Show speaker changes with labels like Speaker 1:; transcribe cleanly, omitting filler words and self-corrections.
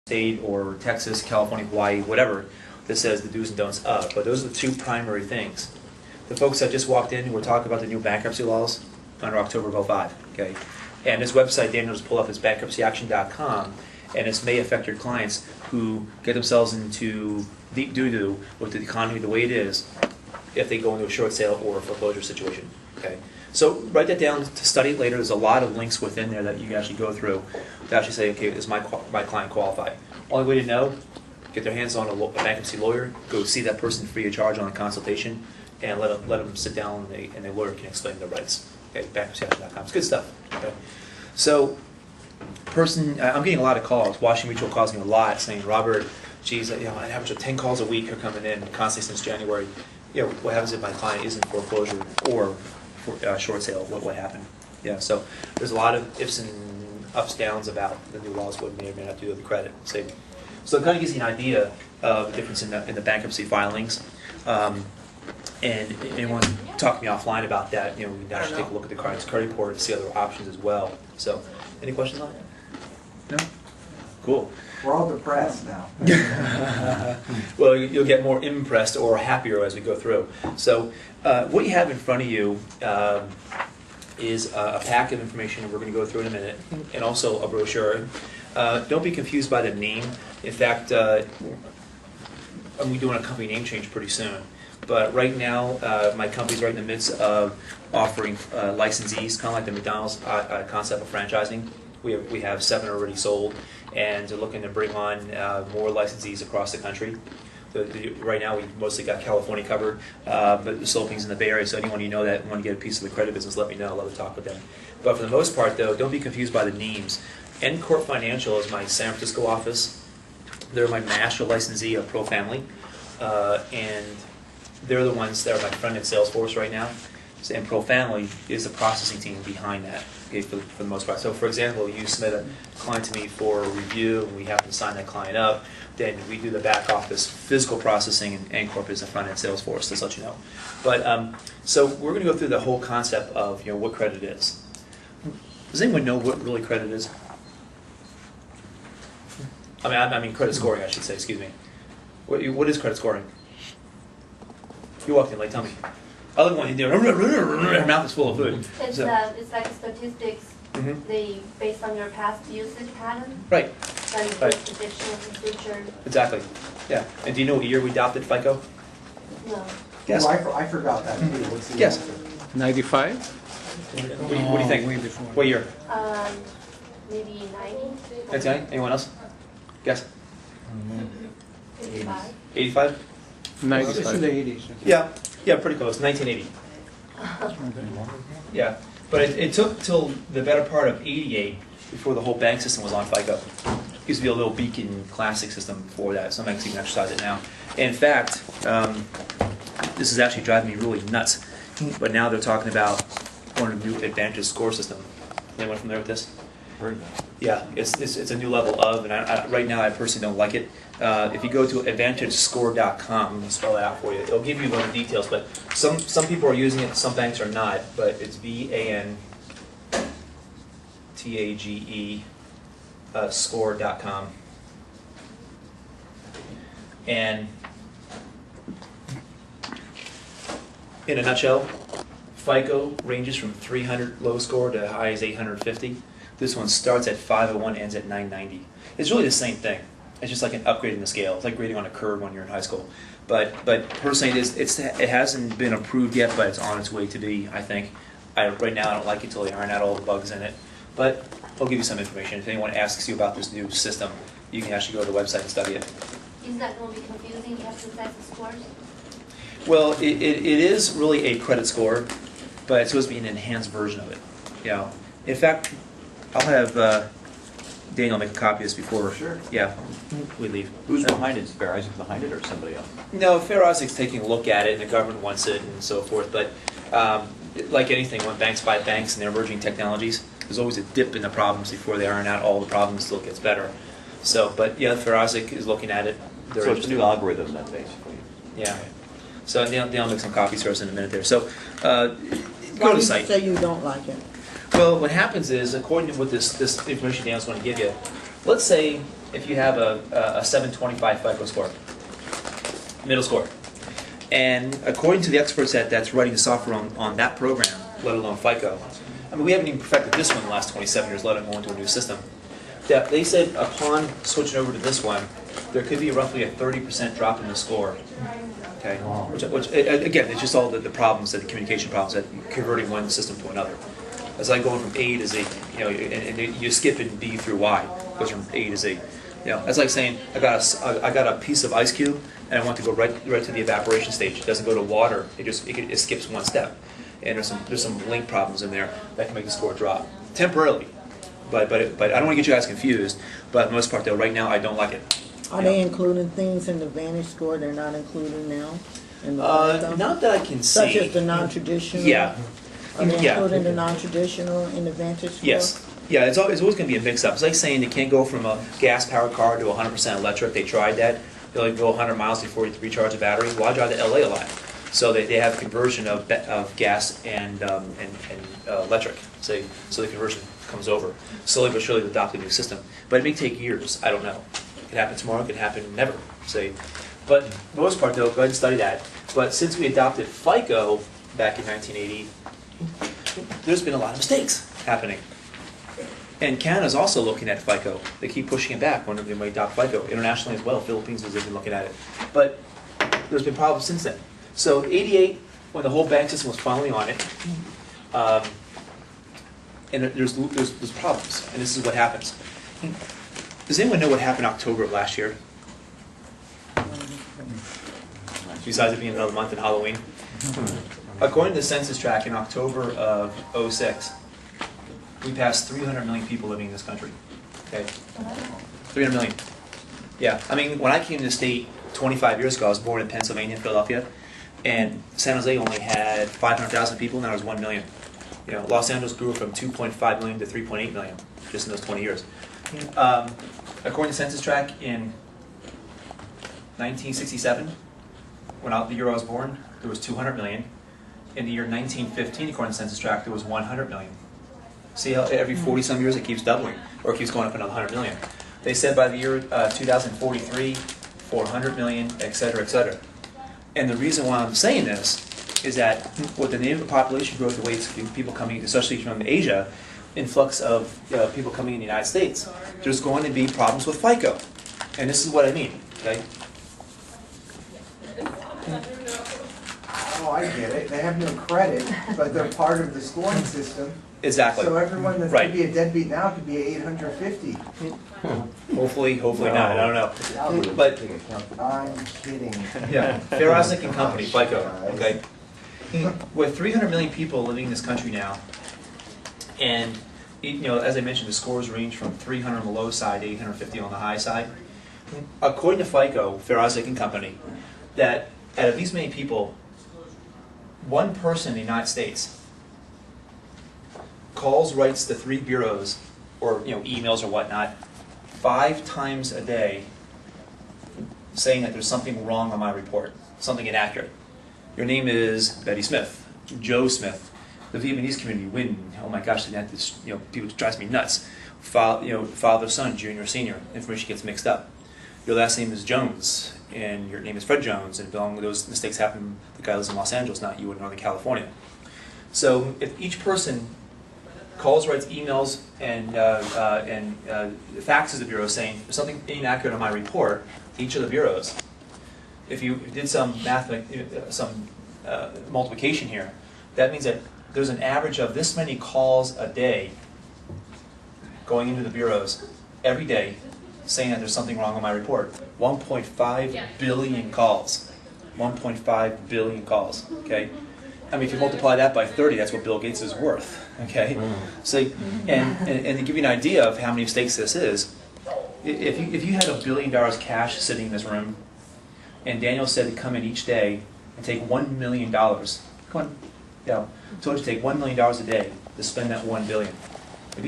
Speaker 1: state or Texas, California, Hawaii, whatever, that says the do's and don'ts of. But those are the two primary things. The folks that just walked in were talking about the new bankruptcy laws under October of '05. Okay, and this website Daniel just pulled up is bankruptcyaction.com, and this may affect your clients who get themselves into deep doo-doo with the economy the way it is if they go into a short sale or a foreclosure situation. Okay, so write that down to study it later. There's a lot of links within there that you can actually go through to actually say, okay, is my client qualified? Only way to know, get their hands on a bankruptcy lawyer, go see that person free of charge on a consultation, and let them sit down and the lawyer can explain their rights. Okay, bankruptcyaction.com. It's good stuff. Okay, so I'm getting a lot of calls. Washington Mutual calls me a lot saying, Robert, geez, an average of 10 calls a week are coming in constantly since January. What happens if my client is in foreclosure or for short sale? What happened? Yeah, so there's a lot of ifs and ups, downs about the new laws, what may or may not do with the credit. So it kind of gives you an idea of the difference in the bankruptcy filings. And anyone talk to me offline about that, we can actually take a look at the client's credit report and see other options as well. So, any questions on that? No? Cool.
Speaker 2: We're all depressed now.
Speaker 1: Well, you'll get more impressed or happier as we go through. So, what you have in front of you is a pack of information we're going to go through in a minute, and also a brochure. Don't be confused by the name. In fact, I'm doing a company name change pretty soon. But right now, my company's right in the midst of offering licensees, kind of like the McDonald's concept of franchising. We have 7 already sold, and they're looking to bring on more licensees across the country. Right now, we've mostly got California covered, but the Philippines in the Bay Area, so anyone you know that want to get a piece of the credit business, let me know. I'd love to talk with them. But for the most part, though, don't be confused by the names. Ncorp Financial is my San Francisco office. They're my master licensee of Pro Family, and they're the ones that are my front-end Salesforce right now. And Pro Family is the processing team behind that, okay, for the most part. So, for example, you submit a client to me for a review, and we have to sign that client up. Then we do the back office physical processing, and Ncorp is the front-end Salesforce, just to let you know. But so we're going to go through the whole concept of what credit is. Does anyone know what really credit is? I mean credit scoring, I should say. Excuse me. What is credit scoring? You walked in late. Tell me. Other than one you do, her mouth is full of food.
Speaker 3: It's like statistics. They based on your past usage pattern.
Speaker 1: Right.
Speaker 3: And prediction of the future.
Speaker 1: Exactly. Yeah. And do you know what year we adopted FICO?
Speaker 3: No.
Speaker 1: Yes.
Speaker 2: Oh, I forgot that too. What's the
Speaker 1: Yes.
Speaker 2: answer?
Speaker 4: 95?
Speaker 1: What do you think?
Speaker 4: Way before.
Speaker 1: What year?
Speaker 3: Maybe 90.
Speaker 1: 1990? Anyone else? Guess.
Speaker 3: 85.
Speaker 1: 85?
Speaker 4: It's in the
Speaker 5: 95.
Speaker 4: 80s.
Speaker 1: Yeah, pretty close. 1980. Yeah, but it took till the better part of '88 before the whole bank system was on FICO. It used to be a little Beacon Classic system before that. Some banks even exercise it now. In fact, this is actually driving me really nuts. But now they're talking about one of the new Advantage score system. Anyone familiar with this?
Speaker 5: Heard that.
Speaker 1: Yeah, it's a new level of, and right now I personally don't like it. If you go to AdvantageScore.com, I'm going to spell that out for you. It'll give you the details, but some people are using it, some banks are not. But it's VANTAGE score.com, and in a nutshell, FICO ranges from 300 low score to high as 850. This one starts at 501, ends at 990. It's really the same thing. It's just like an upgrade in the scale. It's like grading on a curve when you're in high school. But personally, it hasn't been approved yet, but it's on its way to be, I think. Right now, I don't like it until they iron out all the bugs in it. But I'll give you some information. If anyone asks you about this new system, you can actually go to the website and study it.
Speaker 3: Is that going to be confusing? You have to set the scores?
Speaker 1: Well, it is really a credit score, but it's supposed to be an enhanced version of it. In fact, I'll have Daniel make a copy of this before.
Speaker 2: Sure.
Speaker 1: Yeah, we leave.
Speaker 5: Who's behind it? Is Fair Isaac behind it or somebody else?
Speaker 1: No, Fair Isaac's taking a look at it, and the government wants it, and so forth. But like anything, when banks buy banks and they're emerging technologies, there's always a dip in the problems before they iron out all the problems. Still gets better. So, but yeah, Fair Isaac is looking at it.
Speaker 5: So it's a new algorithm then, basically.
Speaker 1: Yeah. So Daniel make some copies for us in a minute there. So go to the site.
Speaker 6: Why do you say you don't like it?
Speaker 1: Well, what happens is, according to what this information Daniel's going to give you, let's say if you have a 725 FICO score, middle score. And according to the experts that's writing the software on that program, let alone FICO, I mean, we haven't even perfected this one in the last 27 years, let alone go into a new system. That they said upon switching over to this one, there could be roughly a 30% drop in the score. Okay, which again, it's just all the problems, the communication problems, that converting one system to another. It's like going from A to Z, you know, and you skip in B through Y. It goes from A to Z. You know, that's like saying I got a piece of ice cube and I want to go right to the evaporation stage. It doesn't go to water. It skips one step. And there's some link problems in there that can make the score drop temporarily. But I don't want to get you guys confused. But for the most part, though, right now I don't like it.
Speaker 4: Are they including things in the Vantage score they're not including now? In the
Speaker 1: Not that I can see.
Speaker 4: Such as the non-traditional?
Speaker 1: Yeah.
Speaker 4: Are they
Speaker 1: Yeah.
Speaker 4: including the non-traditional in the Vantage score?
Speaker 1: Yes. Yeah, it's always going to be a mix-up. It's like saying you can't go from a gas-powered car to 100% electric. They tried that. They only go 100 miles before you recharge the battery. Why drive to LA a lot? So they have a conversion of gas and electric. So the conversion comes over. Slowly but surely they adopt a new system. But it may take years. I don't know. It could happen tomorrow. It could happen never. But for the most part, though, go ahead and study that. But since we adopted FICO back in 1980, there's been a lot of mistakes happening. And Canada's also looking at FICO. They keep pushing it back when they might adopt FICO. Internationally as well, Philippines has been looking at it. But there's been problems since then. So in '88, when the whole bank system was finally on it, and there's problems, and this is what happens. Does anyone know what happened in October of last year? Besides it being another month in Halloween? According to the census tract, in October of '06, we passed 300 million people living in this country. Okay, 300 million. Yeah, I mean, when I came to the state 25 years ago, I was born in Pennsylvania, Philadelphia, and San Jose only had 500,000 people, now there's 1 million. You know, Los Angeles grew from 2.5 million to 3.8 million just in those 20 years. According to census tract, in 1967, when the year I was born, there was 200 million. In the year 1915, according to census tract, there was 100 million. See how every 40-some years it keeps doubling, or it keeps going up another 100 million. They said by the year 2043, 400 million, et cetera, et cetera. And the reason why I'm saying this is that with the native population growth, the way it's people coming, especially from Asia, influx of people coming in the United States, there's going to be problems with FICO. And this is what I mean, okay?
Speaker 2: Oh, I get it. They have no credit, but they're part of the scoring system.
Speaker 1: Exactly.
Speaker 2: So everyone that's
Speaker 1: Right.
Speaker 2: going to be a deadbeat now could be 850.
Speaker 1: Hopefully not, I don't know. But,
Speaker 2: I'm kidding.
Speaker 1: yeah, Fair Isaac and Company, FICO, okay? With 300 million people living in this country now, and you know, as I mentioned, the scores range from 300 on the low side to 850 on the high side. According to FICO, Fair Isaac and Company, that out of these many people, one person in the United States calls, writes to 3 bureaus, or emails or whatnot, 5 times a day, saying that there's something wrong on my report, something inaccurate. Your name is Betty Smith, Joe Smith. The Vietnamese community, Win, oh my gosh, that is, people drives me nuts. Father, son, junior, senior, information gets mixed up. Your last name is Jones, and your name is Fred Jones, and those mistakes happen. The guy lives in Los Angeles, not you in Northern California. So if each person calls, writes emails, and faxes the bureau saying there's something inaccurate on my report, each of the bureaus, if you did some multiplication here, that means that there's an average of this many calls a day going into the bureaus every day saying that there's something wrong on my report. 1.5 billion calls. 1.5 billion calls, okay? I mean, if you multiply that by 30, that's what Bill Gates is worth, okay? So, and to give you an idea of how many mistakes this is, if you had $1 billion cash sitting in this room, and Daniel said to come in each day and take $1 million, come on, told you to take $1 million a day to spend that $1 billion.